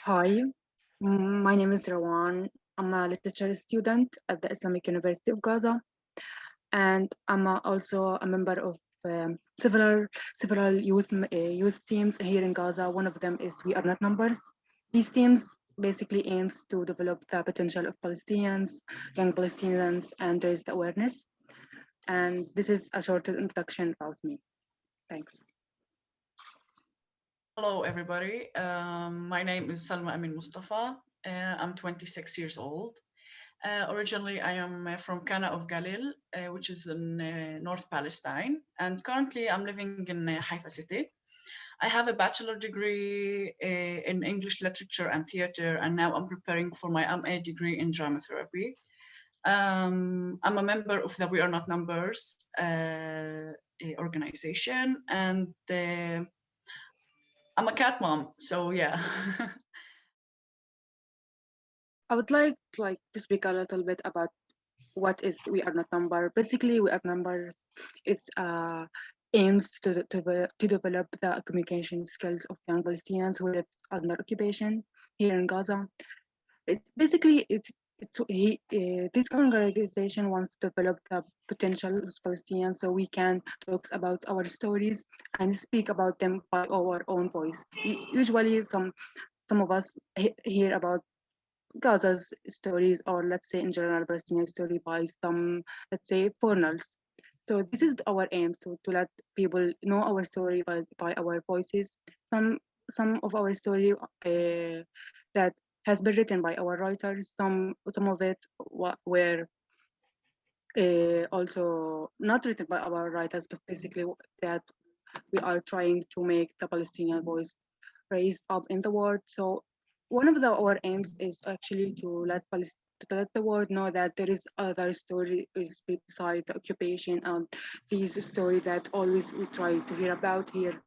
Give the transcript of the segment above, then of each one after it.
Hi, my name is Rawan. I'm a literature student at the Islamic University of Gaza, and I'm also a member of several youth teams here in Gaza. One of them is We Are Not Numbers. These teams basically aims to develop the potential of Palestinians, young Palestinians, and raise the awareness. And this is a short introduction about me. Thanks. Hello, everybody. My name is Salma Mustafa. I'm 26 years old. Originally, I am from Kana of Galil, which is in North Palestine, and currently I'm living in Haifa city. I have a bachelor degree in English literature and theater, and now I'm preparing for my MA degree in drama therapy. I'm a member of the We Are Not Numbers organization, and I'm a cat mom, so yeah. I would like to speak a little bit about what is We Are Not Number. Basically, We Are Numbers it's aims to develop the communication skills of young Palestinians who live under occupation here in Gaza. This organization wants to develop the potential of Palestinians so we can talk about our stories and speak about them by our own voice. Usually, some of us hear about Gaza's stories, or let's say in general, Palestinian story by some, let's say, foreigners. So this is our aim, so to let people know our story by our voices. Some some of our story that has been written by our writers. Some of it were also not written by our writers, but basically that we are trying to make the Palestinian voice raised up in the world. So one of our aims is actually to let the world know that there is other stories beside the occupation and these story that always we try to hear about here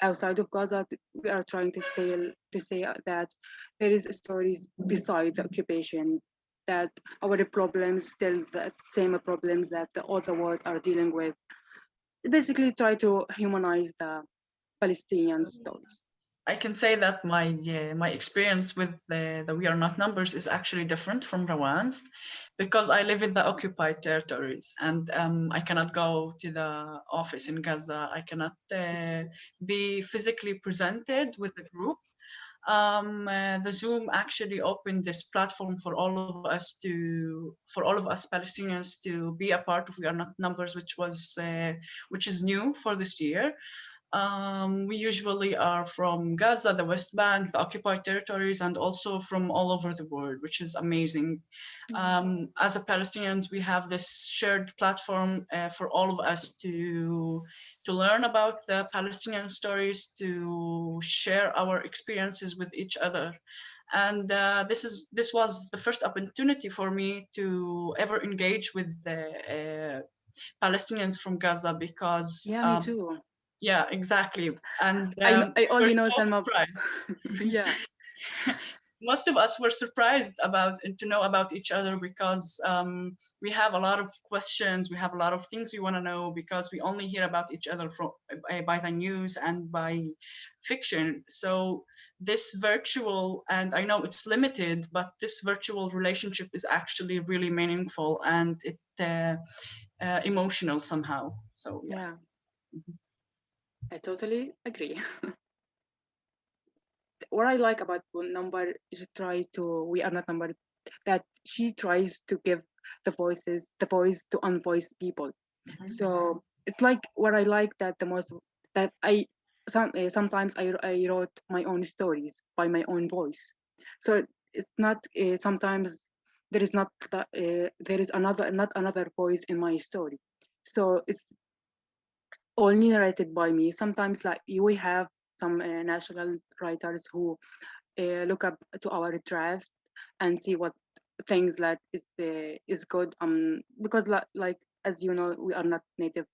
outside of Gaza. We are trying to say that there is stories beside the occupation, that our problems still the same problems that the other world are dealing with. Basically try to humanize the Palestinian stories. I can say that my experience with the We Are Not Numbers is actually different from Rawan's, because I live in the occupied territories, and I cannot go to the office in Gaza. I cannot be physically presented with the group. The Zoom actually opened this platform for all of us Palestinians to be a part of We Are Not Numbers, which is new for this year. We usually are from Gaza, the West Bank, the occupied territories, and also from all over the world, which is amazing. As a Palestinians, we have this shared platform for all of us to learn about the Palestinian stories, to share our experiences with each other. And this was the first opportunity for me to ever engage with the Palestinians from Gaza, because Yeah, me too. yeah, exactly. And I we're only know so Salma. surprised. Yeah, Most of us were surprised to know about each other, because we have a lot of questions, we have a lot of things we want to know, because we only hear about each other from by the news and by fiction. So this virtual, and I know it's limited, but this virtual relationship is actually really meaningful, and it emotional somehow. So yeah. yeah, I totally agree. What I like about one number is to try to we are not number that she tries to give the voice to unvoiced people. Mhm. So it's like what I like that the most that sometimes I wrote my own stories by my own voice. So it's not sometimes there is not there is another not another voice in my story. So it's only narrated by me. Sometimes like we have some national writers who look up to our drafts and see what things that is good. Because like as you know, we are not native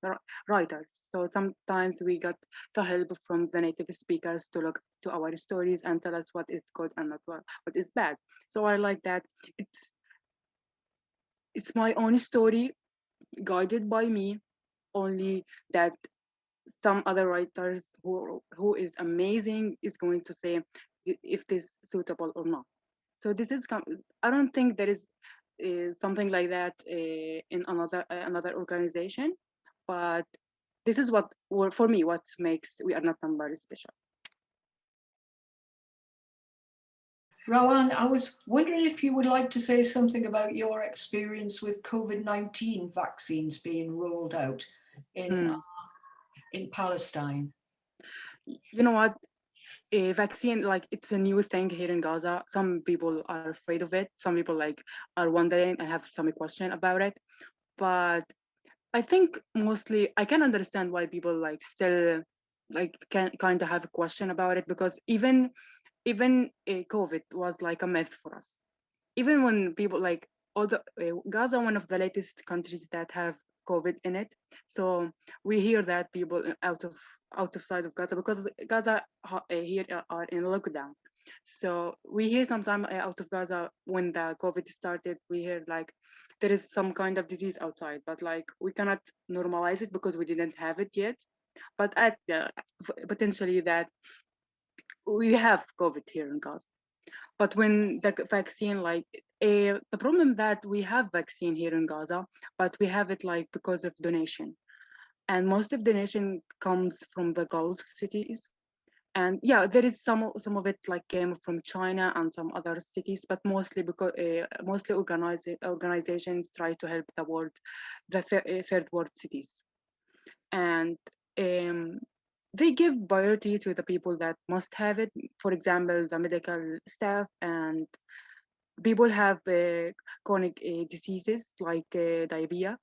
writers, so sometimes we got the help from the native speakers to look to our stories and tell us what is good and not what is bad. So I like that it's my own story guided by me only, that some other writers who is amazing is going to say if this suitable or not. So this is, I don't think there is something like that in another organization, but this is what, for me, what makes We Are Not Numbered special. Rawan, I was wondering if you would like to say something about your experience with COVID-19 vaccines being rolled out in Palestine. You know what? A vaccine, like, it's a new thing here in Gaza. Some people are afraid of it. Some people like are wondering and have some question about it. But I think mostly I can understand why people like still like can kind of have a question about it, because even COVID was like a myth for us. Even when people like all the Gaza, one of the latest countries that have COVID in it. So we hear that people out of side of Gaza, because Gaza here are in lockdown. So we hear sometimes out of Gaza when the COVID started, we hear like there is some kind of disease outside, but like we cannot normalize it because we didn't have it yet. But at potentially that we have COVID here in Gaza. But when the vaccine, like the problem that we have vaccine here in Gaza, but we have it like because of donation, and most of donation comes from the Gulf cities. And yeah, there is some of it like came from China and some other cities, but mostly because mostly organizations try to help the world, the third world cities, and um, they give priority to the people that must have it. For example, the medical staff and people have chronic diseases like diabetes.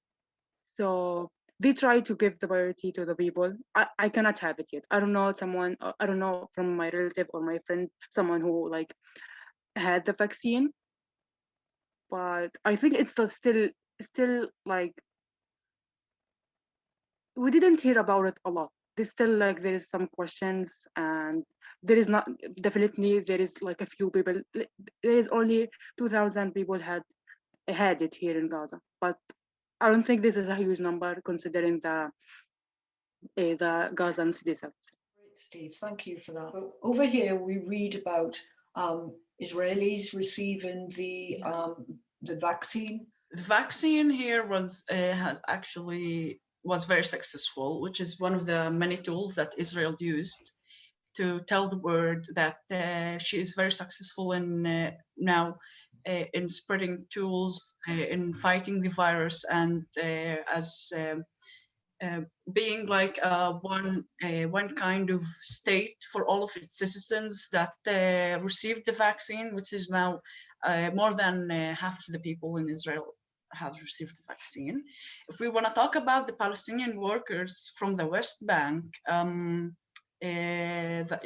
So they try to give the priority to the people. I cannot have it yet. I don't know someone. I don't know from my relative or my friend someone who like had the vaccine. But I think it's still like we didn't hear about it a lot. There's still like there is some questions, and there is not definitely there is like a few people. There is only 2,000 people had it here in Gaza, but I don't think this is a huge number considering the Gazan citizens. Great, Steve, thank you for that. But over here, we read about Israelis receiving the vaccine. The vaccine here was very successful, which is one of the many tools that Israel used to tell the world that she is very successful in now in spreading tools, in fighting the virus, and as being like one kind of state for all of its citizens that received the vaccine, which is now more than half of the people in Israel have received the vaccine. If we want to talk about the Palestinian workers from the West Bank, the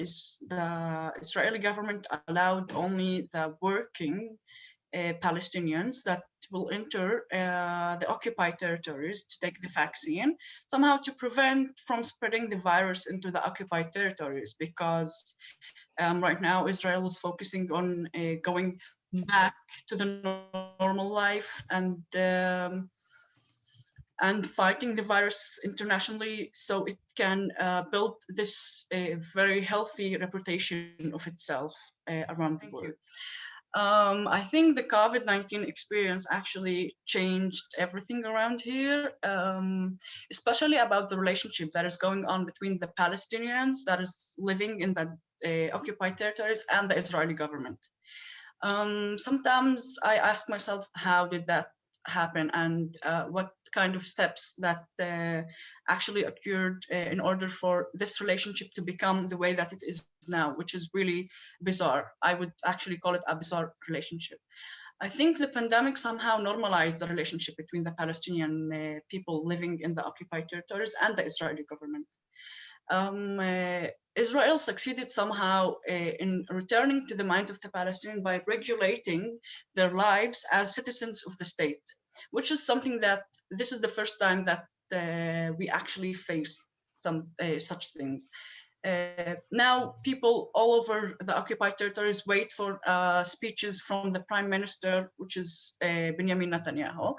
Israeli government allowed only the working Palestinians that will enter the occupied territories to take the vaccine, somehow to prevent from spreading the virus into the occupied territories, because right now Israel is focusing on going back to the normal life and fighting the virus internationally, so it can build this very healthy reputation of itself around the world. I think the COVID-19 experience actually changed everything around here, especially about the relationship that is going on between the Palestinians that is living in the occupied territories and the Israeli government. Sometimes I ask myself, how did that happen, and what kind of steps that actually occurred in order for this relationship to become the way that it is now, which is really bizarre. I would actually call it a bizarre relationship. I think the pandemic somehow normalized the relationship between the Palestinian people living in the occupied territories and the Israeli government. Israel succeeded somehow in returning to the minds of the Palestinians by regulating their lives as citizens of the state, which is something that this is the first time that we actually face some such things. Now people all over the occupied territories wait for speeches from the prime minister, which is Benjamin Netanyahu.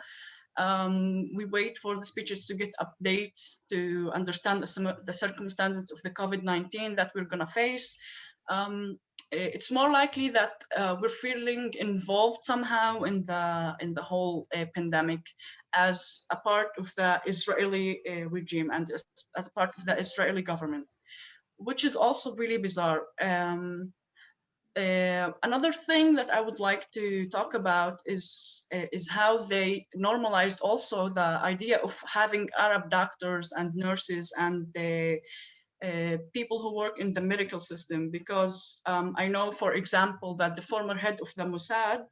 We wait for the speeches to get updates, to understand the circumstances of the COVID-19 that we're gonna face. it's more likely that we're feeling involved somehow in the whole pandemic as a part of the Israeli regime and as a part of the Israeli government, which is also really bizarre. Another thing that I would like to talk about is how they normalized also the idea of having Arab doctors and nurses and people who work in the medical system, because I know, for example, that the former head of the Mossad,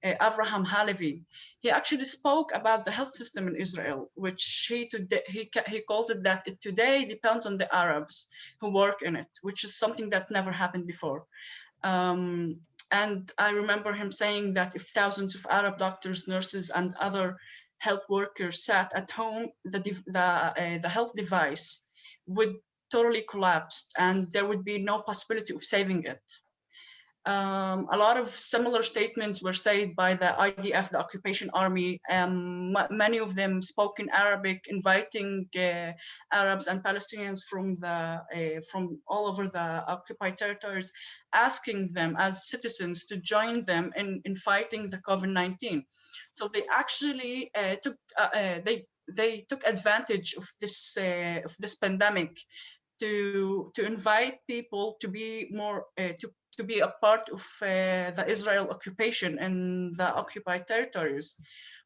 Avraham Halevi, he actually spoke about the health system in Israel, which he calls it that it today depends on the Arabs who work in it, which is something that never happened before. And I remember him saying that if thousands of Arab doctors, nurses, and other health workers sat at home, the health device would totally collapse and there would be no possibility of saving it. A lot of similar statements were said by the IDF, the occupation army. Many of them spoke in Arabic, inviting Arabs and Palestinians from all over the occupied territories, asking them as citizens to join them in fighting the COVID-19. So they actually they took advantage of this pandemic to invite people to be more to be a part of the Israel occupation in the occupied territories,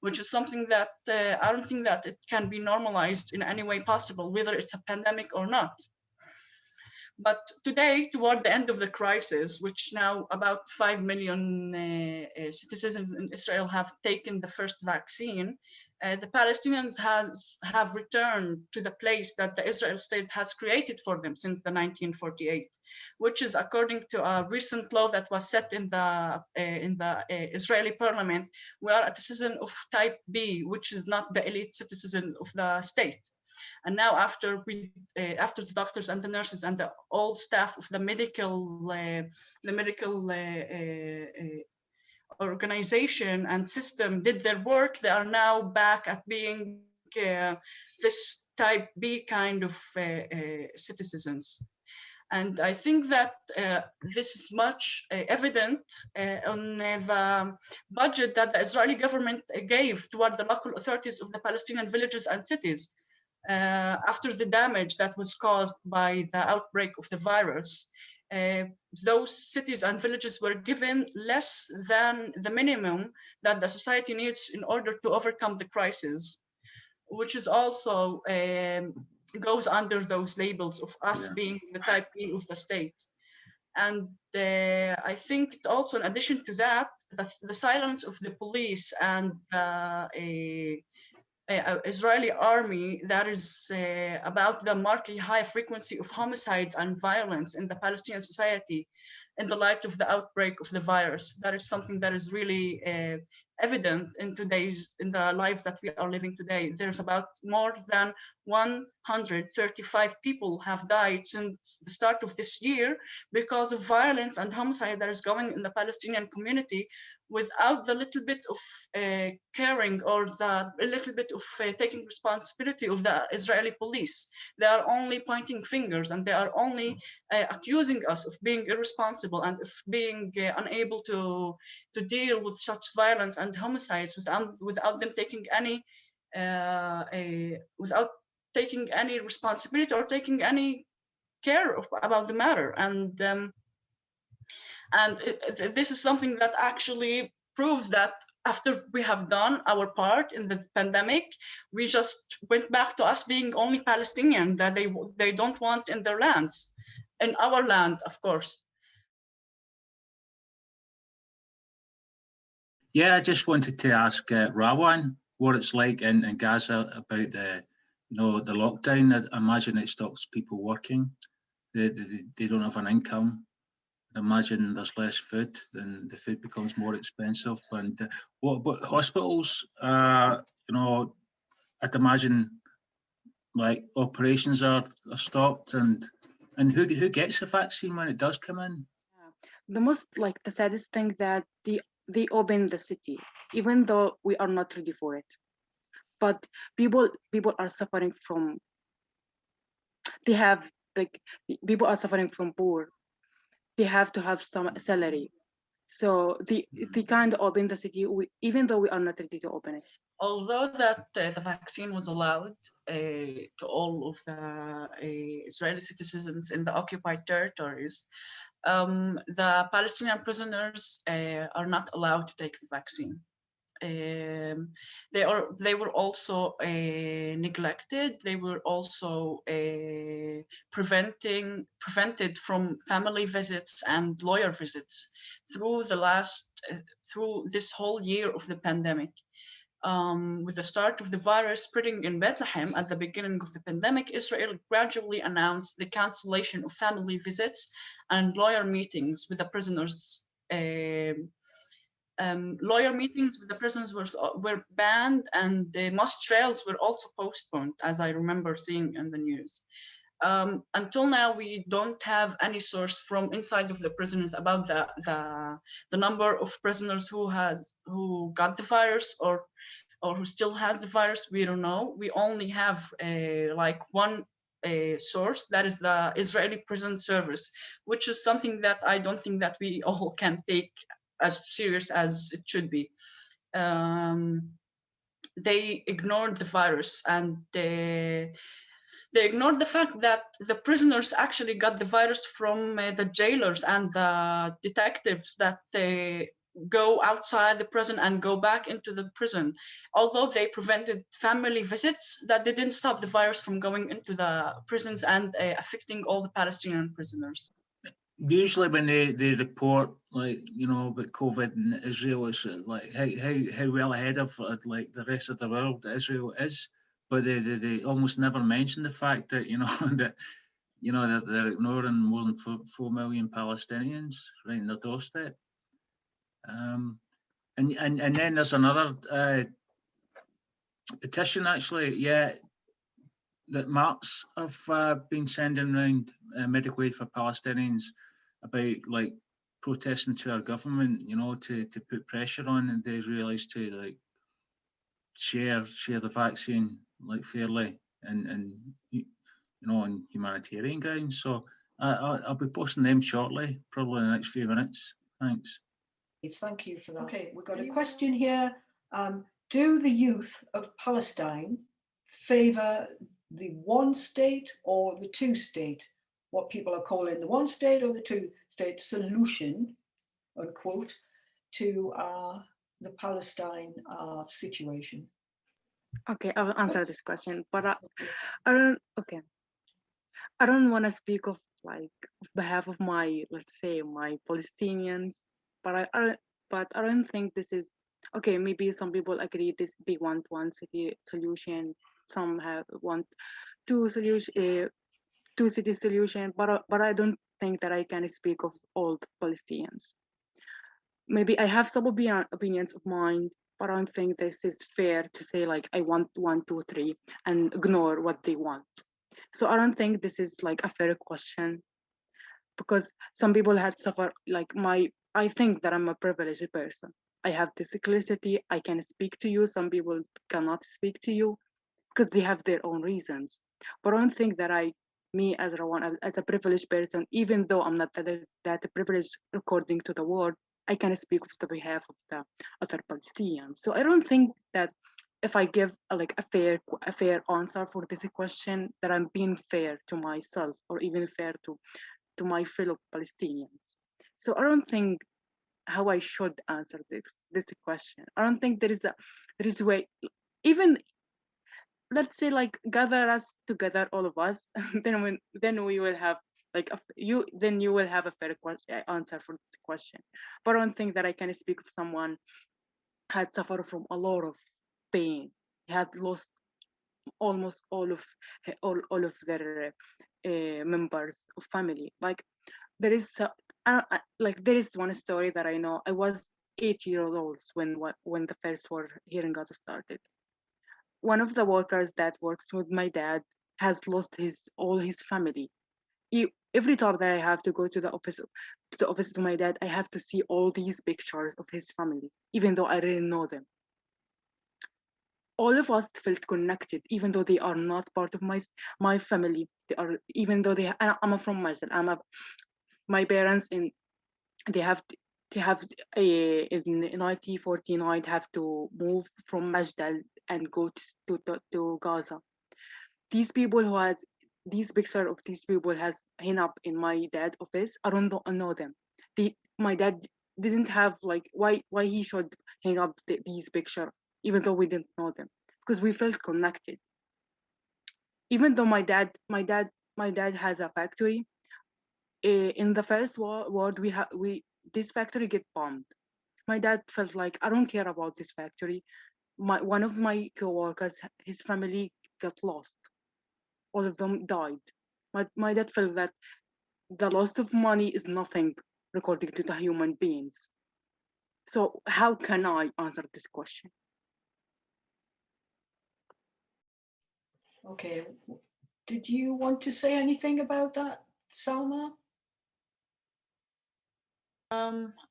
which is something that I don't think that it can be normalized in any way possible, whether it's a pandemic or not. But today, toward the end of the crisis, which now about 5 million citizens in Israel have taken the first vaccine, the Palestinians have returned to the place that the Israel state has created for them since the 1948, which is according to a recent law that was set in the Israeli parliament. We are a citizen of type B, which is not the elite citizen of the state. And now, after the doctors and the nurses and the all staff of the medical organization and system did their work, they are now back at being this type B kind of citizens. And I think that this is much evident on the budget that the Israeli government gave toward the local authorities of the Palestinian villages and cities. After the damage that was caused by the outbreak of the virus, those cities and villages were given less than the minimum that the society needs in order to overcome the crisis, which is also goes under those labels of us being the type B of the state. And I think also, in addition to that, the silence of the police and Israeli army that is about the markedly high frequency of homicides and violence in the Palestinian society in the light of the outbreak of the virus. That is something that is really evident in the lives that we are living today. There's about more than 135 people have died since the start of this year because of violence and homicide that is going in the Palestinian community, without the little bit of caring or the little bit of taking responsibility of the Israeli police. They are only pointing fingers and they are only accusing us of being irresponsible and of being unable to deal with such violence and homicides without them taking any without taking any responsibility or taking any care about the matter. And this is something that actually proves that after we have done our part in the pandemic, we just went back to us being only Palestinian that they don't want in their lands, in our land, of course. Yeah, I just wanted to ask Rawan what it's like in Gaza about the lockdown. I imagine it stops people working. They don't have an income. I imagine there's less food, and the food becomes more expensive. And what about hospitals? I'd imagine like operations are stopped, and who gets the vaccine when it does come in? The saddest thing that they open the city, even though we are not ready for it. But people are suffering from. People are suffering from poor. they have to have some salary. So they can't open the city, even though we are not ready to open it. Although that the vaccine was allowed to all of the Israeli citizens in the occupied territories, the Palestinian prisoners are not allowed to take the vaccine. They were also neglected. They were also prevented from family visits and lawyer visits through through this whole year of the pandemic. With the start of the virus spreading in Bethlehem at the beginning of the pandemic, Israel gradually announced the cancellation of family visits and lawyer meetings with the prisoners. Lawyer meetings with the prisoners were banned, and the mass trials were also postponed, as I remember seeing in the news. Until now, we don't have any source from inside of the prisons about the number of prisoners who got the virus or who still has the virus. We don't know. We only have like one source, that is the Israeli prison service, which is something that I don't think that we all can take as serious as it should be. They ignored the virus, and they ignored the fact that the prisoners actually got the virus from the jailers and the detectives that they go outside the prison and go back into the prison. Although they prevented family visits, that didn't stop the virus from going into the prisons and affecting all the Palestinian prisoners. Usually when they report, like, you know, about COVID in Israel, it's like how well ahead of like the rest of the world Israel is, but they almost never mention the fact that, you know, that they're ignoring more than 4 million Palestinians right in their doorstep. And then there's another petition, actually, yeah, that Marks have been sending around medical aid for Palestinians about, like, protesting to our government, you know, to put pressure on the Israelis to, like, share the vaccine, like, fairly and you know, on humanitarian grounds. So I'll be posting them shortly, probably in the next few minutes. Thanks. Thank you for that. Okay, we've got a question here. Do the youth of Palestine favour the one state or the two state, what people are calling the one state or the two state solution, unquote, to the Palestine situation? Okay, I will answer this question, but I don't. Okay, I don't want to speak of, like, of behalf of my, let's say, my Palestinians, but I don't think this is okay. Maybe some people agree this they want one city solution. Some want two city solution, but I don't think that I can speak of all the Palestinians. Maybe I have some opinions of mine, but I don't think this is fair to say, like, I want 1, 2, 3 and ignore what they want. So I don't think this is, like, a fair question, because some people had suffered, like, I think that I'm a privileged person. I have this simplicity, I can speak to you. Some people cannot speak to you because they have their own reasons. But I don't think that me as Rawan, as a privileged person, even though I'm not that privileged according to the world, I can speak on the behalf of the other Palestinians. So I don't think that if I give a fair answer for this question, that I'm being fair to myself or even fair to my fellow Palestinians. So I don't think how I should answer this question. I don't think there is a way, even, let's say, like, gather us together, all of us, then we will have, like, you will have a fair answer for this question. But I don't think that I can speak of someone had suffered from a lot of pain. He had lost almost all of their members of family. Like, there is there is one story that I know. I was 8 years old when the first war here in Gaza started. One of the workers that works with my dad has lost all his family. Every time that I have to go to the office to my dad, I have to see all these pictures of his family, even though I didn't know them. All of us felt connected, even though they are not part of my family. They are, even though I'm from Majid. My parents they have in 1949 have to move from Majdal and go to Gaza. These people who has these picture of these people has hung up in my dad office. I don't know them. My dad didn't have like why he should hang up these picture even though we didn't know them, because we felt connected. Even though my dad has a factory. In the first world we this factory get bombed. My dad felt like, I don't care about this factory. One of my coworkers, his family got lost. All of them died. My dad felt that the loss of money is nothing according to the human beings. So how can I answer this question? Okay. Did you want to say anything about that, Salma?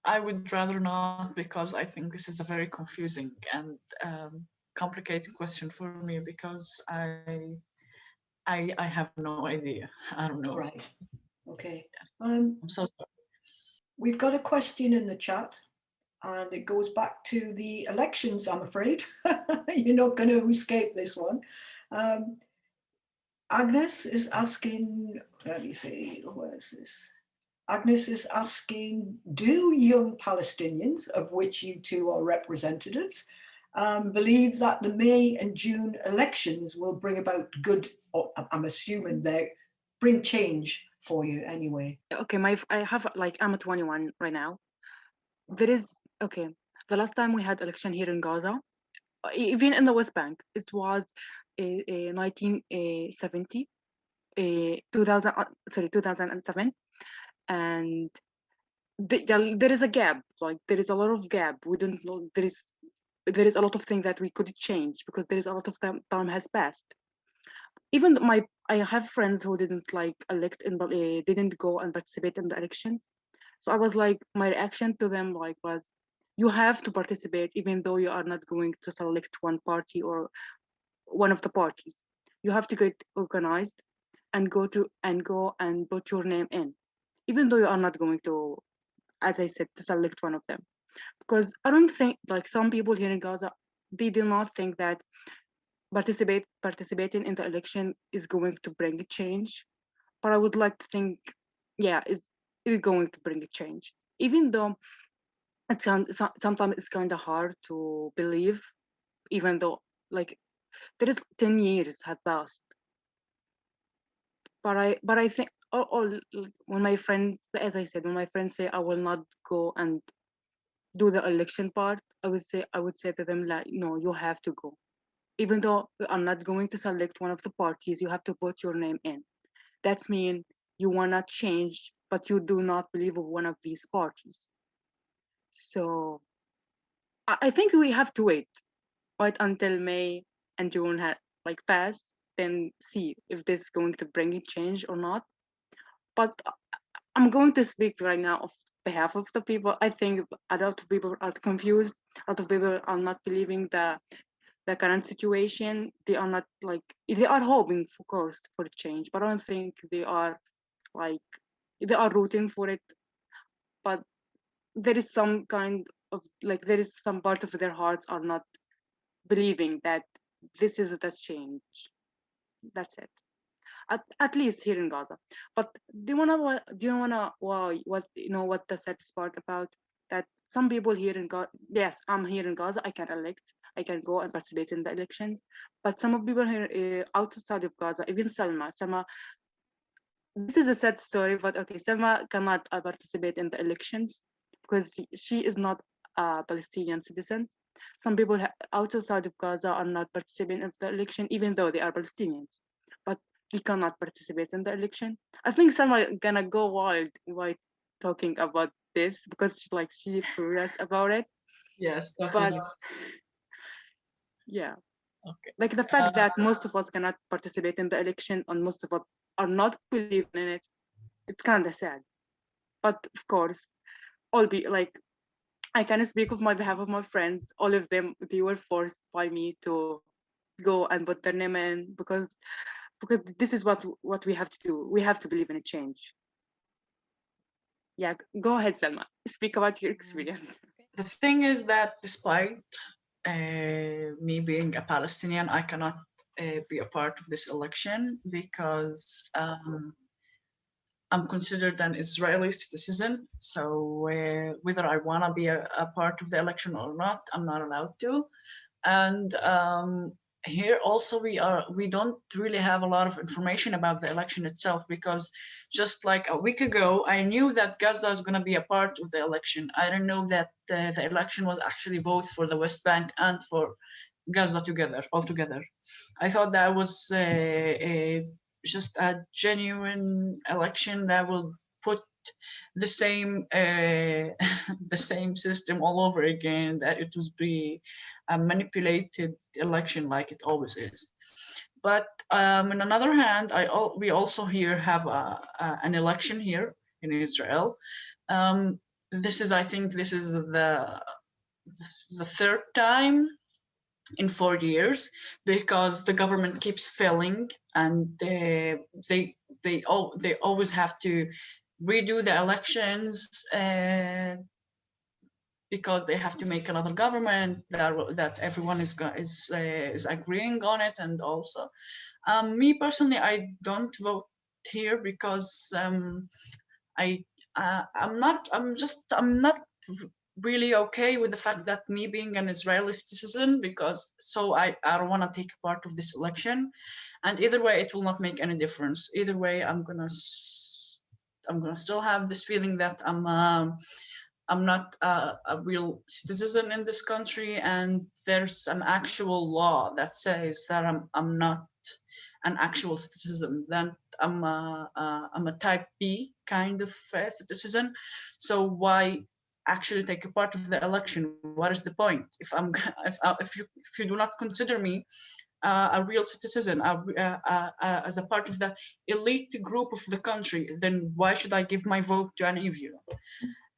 I would rather not, because I think this is a very confusing and complicated question for me, because I have no idea. I don't know. Right. Okay. I'm so sorry. We've got a question in the chat, and it goes back to the elections, I'm afraid. You're not going to escape this one. Agnes is asking, let me see, where is this? Agnes is asking, do young Palestinians, of which you two are representatives, believe that the May and June elections will bring about good, or I'm assuming they bring change for you anyway? Okay, I have like, I'm 21 right now. There is okay. The last time we had election here in Gaza, even in the West Bank, it was 1970, 2000, 2007, and there is a gap. Like there is a lot of gap. We don't know. There is a lot of things that we could change because there is a lot of time has passed. Even I have friends who didn't like elect and didn't go and participate in the elections. So I was like, my reaction to them like was, you have to participate even though you are not going to select one party or one of the parties. You have to get organized and go and put your name in, even though you are not going to, as I said, to select one of them. Because I don't think like some people here in Gaza, they do not think that participating in the election is going to bring a change. But I would like to think, yeah, it's going to bring a change. Even though sometimes it's kind of hard to believe, even though like there is 10 years have passed. But I think when my friends, as I said, when my friends say I will not go and do the election part, I would say to them like, no, you have to go. Even though you are not going to select one of the parties, you have to put your name in. That means you wanna change, but you do not believe of one of these parties. So I think we have to wait until May and June like pass, then see if this is going to bring a change or not. But I'm going to speak right now of behalf of the people. I think a lot of people are confused. A lot of people are not believing the current situation. They are not like, they are hoping, of course, for change, but I don't think they are like, they are rooting for it. But there is some kind of like, there is some part of their hearts are not believing that this is the change. That's it. At least here in Gaza. But why what you know what the saddest part about that some people here in Gaza, yes, I'm here in Gaza, I can elect, I can go and participate in the elections, but some of people here outside of Gaza, even Salma, this is a sad story, but okay, Salma cannot participate in the elections because she is not a Palestinian citizen. Some people outside of Gaza are not participating in the election, even though they are Palestinians, but they cannot participate in the election. I think Salma gonna go wild while talking about this because she's furious about it. Yes, But definitely. yeah, Okay. like the fact that most of us cannot participate in the election and most of us are not believing in it, it's kind of sad. But of course, all be like, I can speak on my behalf of my friends. All of them, they were forced by me to go and put their name in because this is what we have to do. We have to believe in a change. Yeah, go ahead, Salma. Speak about your experience. The thing is that despite me being a Palestinian, I cannot be a part of this election because I'm considered an Israeli citizen. So whether I want to be a part of the election or not, I'm not allowed to. And here also we don't really have a lot of information about the election itself, because just like a week ago, I knew that Gaza is going to be a part of the election. I didn't know that the election was actually both for the West Bank and for Gaza altogether. I thought that was just a genuine election that will put the same the same system all over again, that it would be a manipulated election like it always is. But on another hand, we also here have an election here in Israel. I think this is the third time in 4 years, because the government keeps failing, and they always have to redo the elections because they have to make another government that everyone is agreeing on it. And also, me personally, I don't vote here because I'm not really okay with the fact that me being an Israeli citizen, because I don't want to take part of this election. And either way, it will not make any difference. Either way, I'm gonna still have this feeling that I'm not a real citizen in this country, and there's an actual law that says that I'm not an actual citizen. Then I'm a type B kind of citizen. So why actually take a part of the election? What is the point if you do not consider me a real citizen, as a part of the elite group of the country, then why should I give my vote to any of you?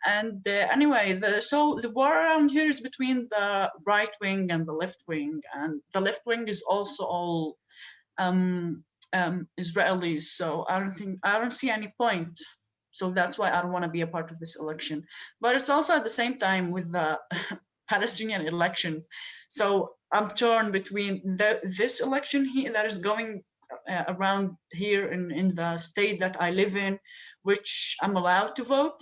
And anyway, so the war around here is between the right wing and the left wing, and the left wing is also all Israelis. So I don't see any point. So that's why I don't want to be a part of this election. But it's also at the same time with the Palestinian elections. So I'm torn between this election here that is going around here in the state that I live in, which I'm allowed to vote,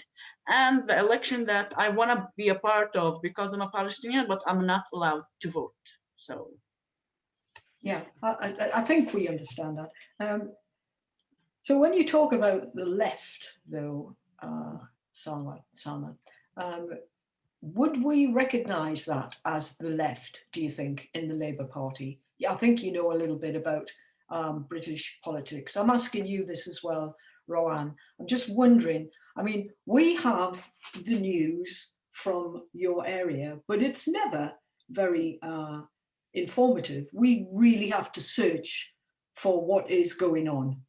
and the election that I want to be a part of because I'm a Palestinian, but I'm not allowed to vote. So, yeah, I think we understand that. So when you talk about the left, though, Salma, would we recognise that as the left, do you think, in the Labour Party? Yeah, I think you know a little bit about British politics. I'm asking you this as well, Rawan. I'm just wondering, I mean, we have the news from your area, but it's never very informative. We really have to search for what is going on,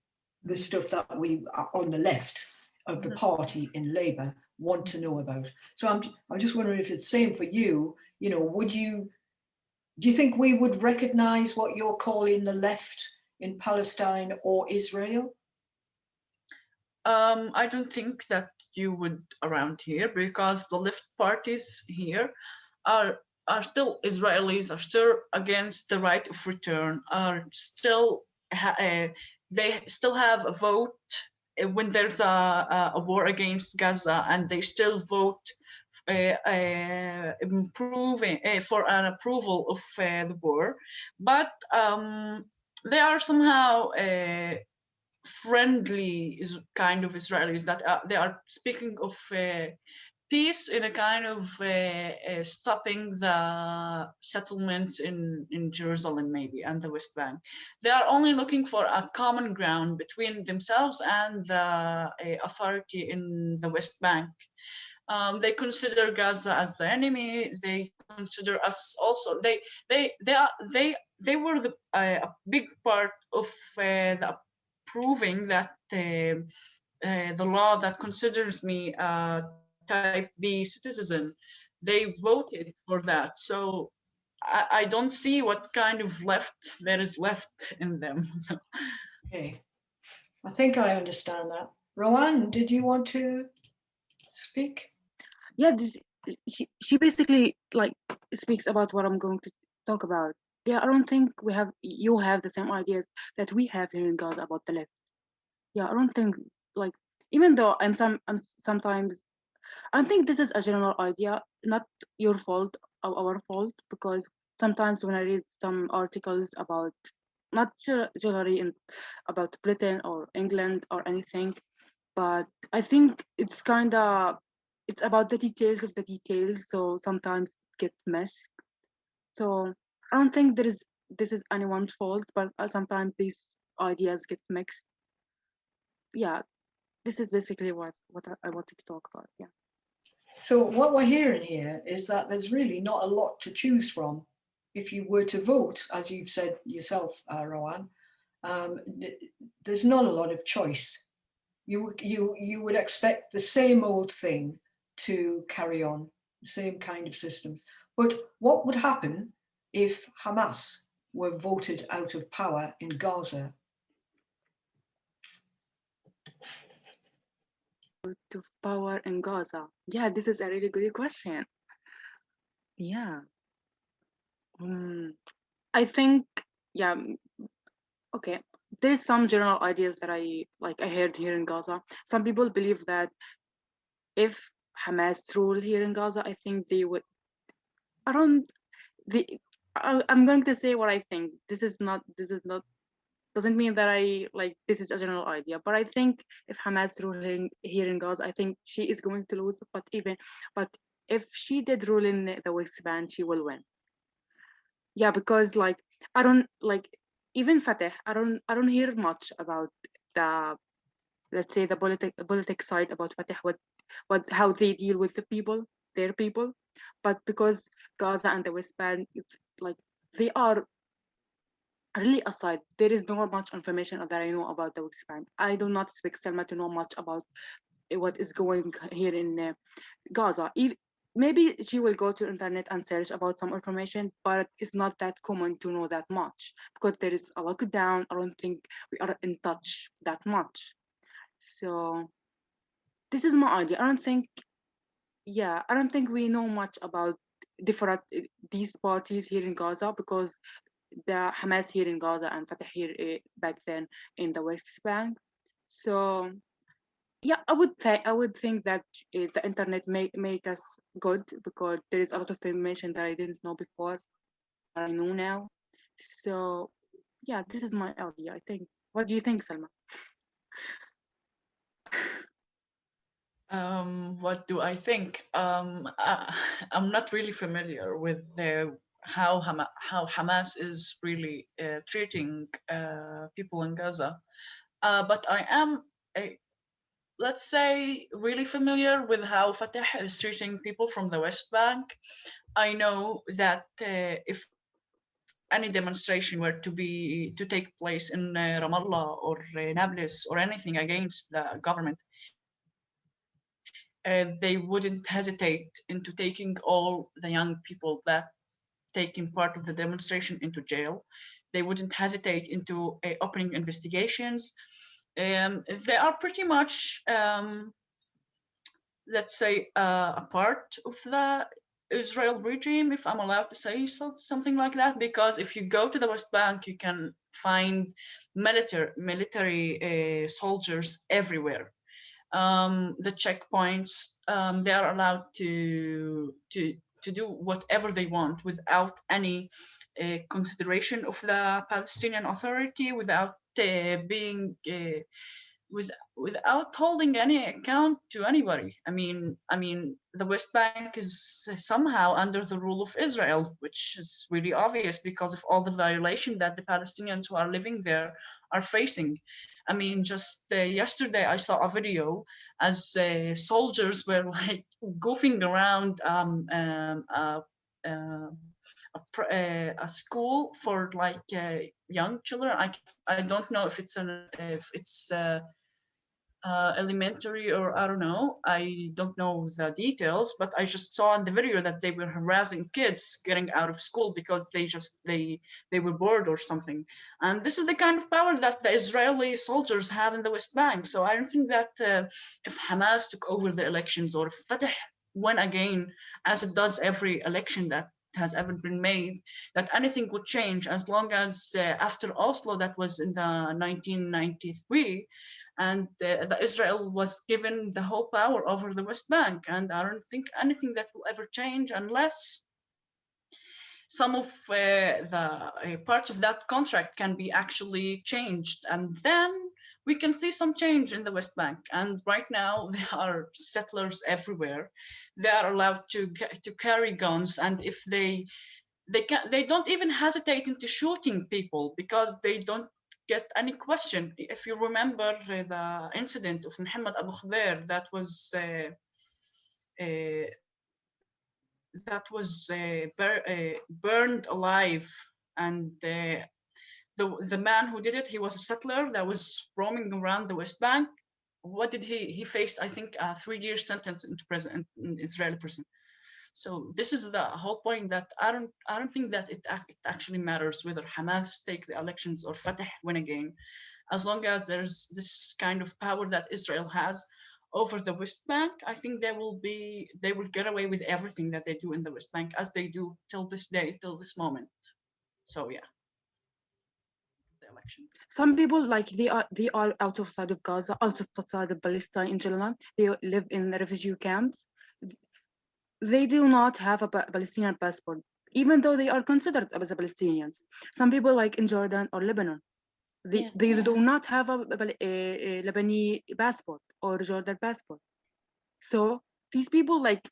the stuff that we are on the left of the party in Labour want to know about. So I'm just wondering if it's the same for you. You know, do you think we would recognise what you're calling the left in Palestine or Israel? I don't think that you would around here, because the left parties here are still Israelis, are still against the right of return, are still they still have a vote when there's a war against Gaza, and they still vote improving for an approval of the war, but they are somehow friendly kind of Israelis that they are speaking of peace in a kind of stopping the settlements in Jerusalem maybe and the West Bank. They are only looking for a common ground between themselves and the authority in the West Bank. They consider Gaza as the enemy. They consider us also. They were a big part of the proving that the law that considers me a type B citizen, they voted for that. So I don't see what kind of left there is left in them. So. Okay, I think I understand that. Rawan, did you want to speak? Yeah, she basically like speaks about what I'm going to talk about. Yeah, I don't think you have the same ideas that we have here in Gaza about the left. Yeah, I don't think like, even though I'm sometimes, I think this is a general idea, not your fault or our fault, because sometimes when I read some articles about, not generally about Britain or England or anything, but I think it's about the details of the details, so sometimes it gets messed. So I don't think this is anyone's fault, but sometimes these ideas get mixed. Yeah, this is basically what I wanted to talk about. Yeah. So what we're hearing here is that there's really not a lot to choose from. If you were to vote, as you've said yourself, Rawan, there's not a lot of choice. You would expect the same old thing to carry on, the same kind of systems. But what would happen if Hamas were voted out of power in Gaza? To power in Gaza. Yeah, this is a really good question. Yeah. I think, yeah, okay. There's some general ideas that I heard here in Gaza. Some people believe that if Hamas rule here in Gaza, I think they would. I don't. The I'm going to say what I think. This is not. Doesn't mean that I like. This is a general idea, but I think if Hamas ruling here in Gaza, I think she is going to lose. But if she did rule in the West Bank, she will win. Yeah, because like I don't like, even Fatah. I don't hear much about the, let's say, the politic side about Fatah, what how they deal with the people, their people. But because Gaza and the West Bank, it's like they are really aside. There is not much information that I know about the West Bank. I do not expect Selma to know much about what is going here in Gaza. Maybe she will go to internet and search about some information, but it's not that common to know that much because there is a lockdown. I don't think we are in touch that much. So this is my idea. I don't think we know much about different these parties here in Gaza, because the Hamas here in Gaza and Fatah here back then in the West Bank. So yeah, I would think that the internet make us good, because there is a lot of information that I didn't know before that I know now. So yeah, this is my idea, I think. What do you think, Salma? What do I think? I'm not really familiar with how Hamas is really treating people in Gaza, but I am, uh, let's say, really familiar with how Fatah is treating people from the West Bank. I know that if any demonstration were to take place in Ramallah or Nablus or anything against the government, they wouldn't hesitate into taking all the young people that taking part of the demonstration into jail. They wouldn't hesitate into opening investigations. They are pretty much, let's say, a part of the Israel regime, if I'm allowed to say something like that, because if you go to the West Bank, you can find military soldiers everywhere. The checkpoints, they are allowed to do whatever they want without any consideration of the Palestinian Authority, without being without holding any account to anybody. I mean, the West Bank is somehow under the rule of Israel, which is really obvious because of all the violation that the Palestinians who are living there are facing. I mean, just yesterday I saw a video as soldiers were like goofing around a school for like young children. I don't know if it's elementary, or I don't know. I don't know the details, but I just saw in the video that they were harassing kids getting out of school because they were bored or something. And this is the kind of power that the Israeli soldiers have in the West Bank. So I don't think that if Hamas took over the elections, or if Fatah won again, as it does every election that has ever been made, that anything would change, as long as after Oslo, that was in the 1993, and the Israel was given the whole power over the West Bank. And I don't think anything that will ever change unless some of the parts of that contract can be actually changed, and then we can see some change in the West Bank. And right now there are settlers everywhere. They are allowed to carry guns, and if they don't even hesitate into shooting people because they don't get any question. If you remember the incident of Muhammad Abu Khader, that was burned alive, and the man who did it, he was a settler that was roaming around the West Bank. What did he faced? I think a 3-year sentence into prison, in Israeli prison. So this is the whole point, that I don't think that it actually matters whether Hamas take the elections or Fatah win again, as long as there's this kind of power that Israel has over the West Bank. I think they will get away with everything that they do in the West Bank, as they do till this day, till this moment. So yeah, the elections. Some people, like, they are out of side of Gaza, out of side of Palestine in general. They live in refugee camps. They do not have a Palestinian passport, even though they are considered as Palestinians. Some people, like in Jordan or Lebanon, they do not have a Lebanese passport or Jordan passport. So these people, like,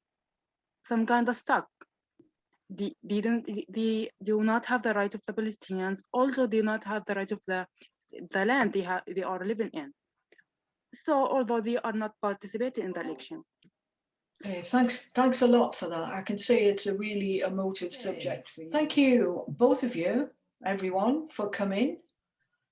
some kind of stuck. They do not have the right of the Palestinians. Also, they do not have the right of the land they are living in. So although they are not participating in the election. Okay, thanks a lot for that. I can say it's a really emotive subject for you. Thank you, both of you, everyone, for coming.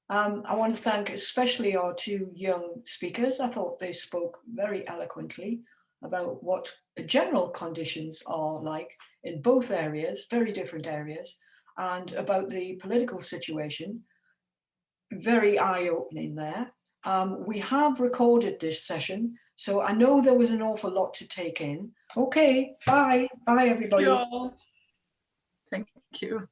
I want to thank especially our two young speakers. I thought they spoke very eloquently about what the general conditions are like in both areas, very different areas, and about the political situation. Very eye-opening there. We have recorded this session, so I know there was an awful lot to take in. Okay, bye. Bye, everybody. Thank you.